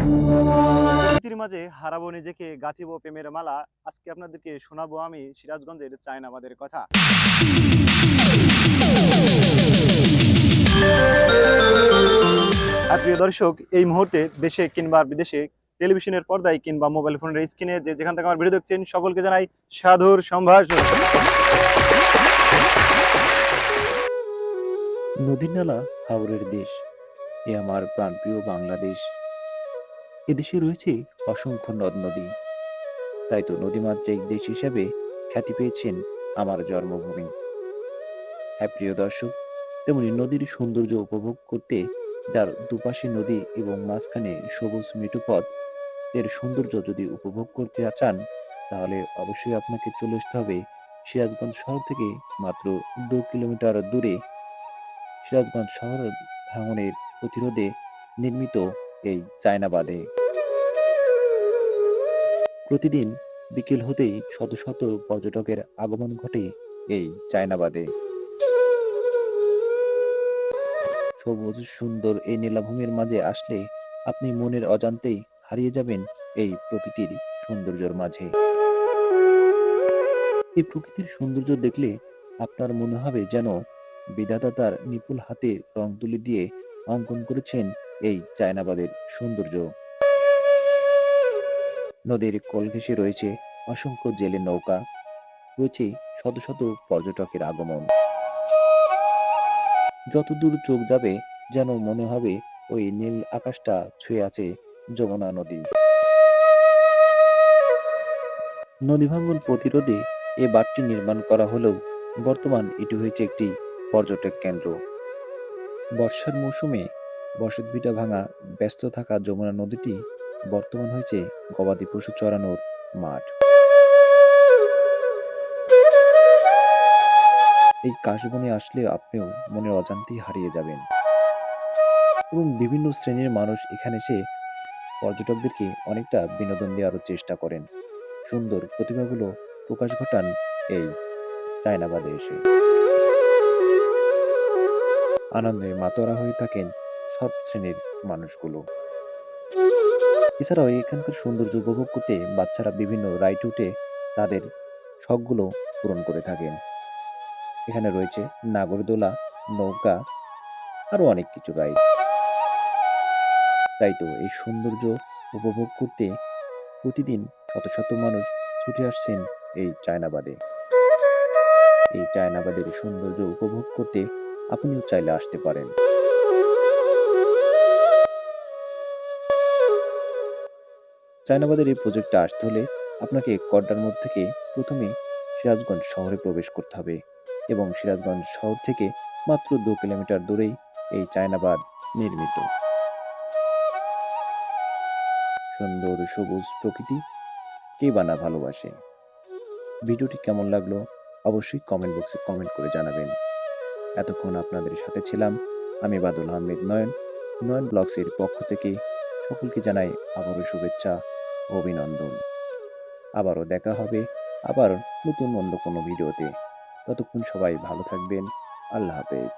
প্রকৃতির মাঝে হারাবো নিজেকে, গাঁথিব প্রেমের মালা। আজকে আপনাদেরকে শোনাবো আমি সিরাজগঞ্জের চায়নাবাদের কথা। আর প্রিয় দর্শক, এই মুহূর্তে দেশে কিংবা বিদেশে টেলিভিশনের পর্দায় কিংবা মোবাইল ফোনের স্ক্রিনে যে যেখান থেকে আমার ভিডিও দেখছেন, সকলকে জানাই সাধুর সম্ভাষণ। নদীর নালা হাওরের দেশ, এ আমার প্রাণপ্রিয় বাংলাদেশ। এদেশে রয়েছে অসংখ্য নদ নদী, তাই তো নদীমাতৃক দেশ হিসাবে খ্যাতি পেয়েছেন আমার জন্মভূমি। হ্যাঁ প্রিয় দর্শক, তেমনি নদীর সৌন্দর্য উপভোগ করতে, যার দুপাশে নদী এবং মাঝখানে সবুজ মেঠোপথ, এর সৌন্দর্য যদি উপভোগ করতে চান, তাহলে অবশ্যই আপনাকে চলে আসতে হবে সিরাজগঞ্জ শহর থেকে মাত্র 2 কিলোমিটার দূরে সিরাজগঞ্জ শহর ভাঙনের প্রতিরোধে নির্মিত এই চায়না বাঁধে। প্রতিদিন বিকেল হতেই শত শত পর্যটকের আগমন ঘটে এই চায়না বাঁধে। সবুজ সুন্দর এই নীলাভূমির মাঝে আসলে আপনি মনের অজান্তেই হারিয়ে যাবেন এই প্রকৃতির সৌন্দর্যের মাঝে। এই প্রকৃতির সৌন্দর্য দেখলে আপনার মনে হবে যেন বিধাতা তার নিপুণ হাতে রং তুলি দিয়ে অঙ্কন করেছেন এই চায়নাবাদের সৌন্দর্য। নদীর কোল ঘেঁষে রয়েছে অসংখ্য জেলে নৌকা, রয়েছে শত শত পর্যটকের আগমন। যতদূর চোখ যাবে যেন মনে হবে ওই নীল আকাশটা ছুঁয়ে আছে যমুনা নদী। নদী ভাঙ্গন প্রতিরোধে এ বাঁধটি নির্মাণ করা হলেও বর্তমান এটি হয়েছে একটি পর্যটক কেন্দ্র। বর্ষার মৌসুমে বসতভিটা ভাঙা ব্যস্ত থাকা যমুনা নদীটি বর্তমান হয়েছে গবাদি পশু চরানোর মাঠ। এই কাশবনে আসলে আপনিও মনের অজান্তেই হারিয়ে যাবেন এবং বিভিন্ন শ্রেণীর মানুষ এখানে এসে পর্যটকদেরকে অনেকটা বিনোদন দেওয়ারও চেষ্টা করেন, সুন্দর প্রতিভাগুলো প্রকাশ ঘটান এই চায়নাবাদে এসে। আনন্দে মাতোয়ারা হয়ে থাকেন সব শ্রেণীর মানুষগুলো। এছাড়াও এখানকার সৌন্দর্য উপভোগ করতে বাচ্চারা বিভিন্ন রাইড উঠে তাদের শখগুলো পূরণ করে থাকেন। এখানে রয়েছে নাগরদোলা, নৌকা, আরো অনেক কিছু রাইড। তাই তো এই সৌন্দর্য উপভোগ করতে প্রতিদিন শত শত মানুষ ছুটে আসছেন এই চায়নাবাদে। এই চায়নাবাদের সৌন্দর্য উপভোগ করতে আপনিও চাইলে আসতে পারেন। চায়নাবাদের এই প্রজেক্টটা আসতে হলে আপনাকে কড্ডার মোড় থেকে প্রথমে সিরাজগঞ্জ শহরে প্রবেশ করতে হবে এবং সিরাজগঞ্জ শহর থেকে মাত্র 2 কিলোমিটার দূরেই এই চায়নাবাদ নির্মিত। সুন্দর সবুজ প্রকৃতি কে বা না ভালোবাসে। ভিডিওটি কেমন লাগলো অবশ্যই কমেন্ট বক্সে কমেন্ট করে জানাবেন। এতক্ষণ আপনাদের সাথে ছিলাম আমি বাদল আহমেদ নয়ন। নয়ন ব্লগসের পক্ষ থেকে সকলকে জানাই আবারও শুভেচ্ছা ও অভিনন্দন। আবারও দেখা হবে আবার নতুন অন্য কোনো ভিডিওতে। ততক্ষণ সবাই ভালো থাকবেন। আল্লাহ হাফেজ।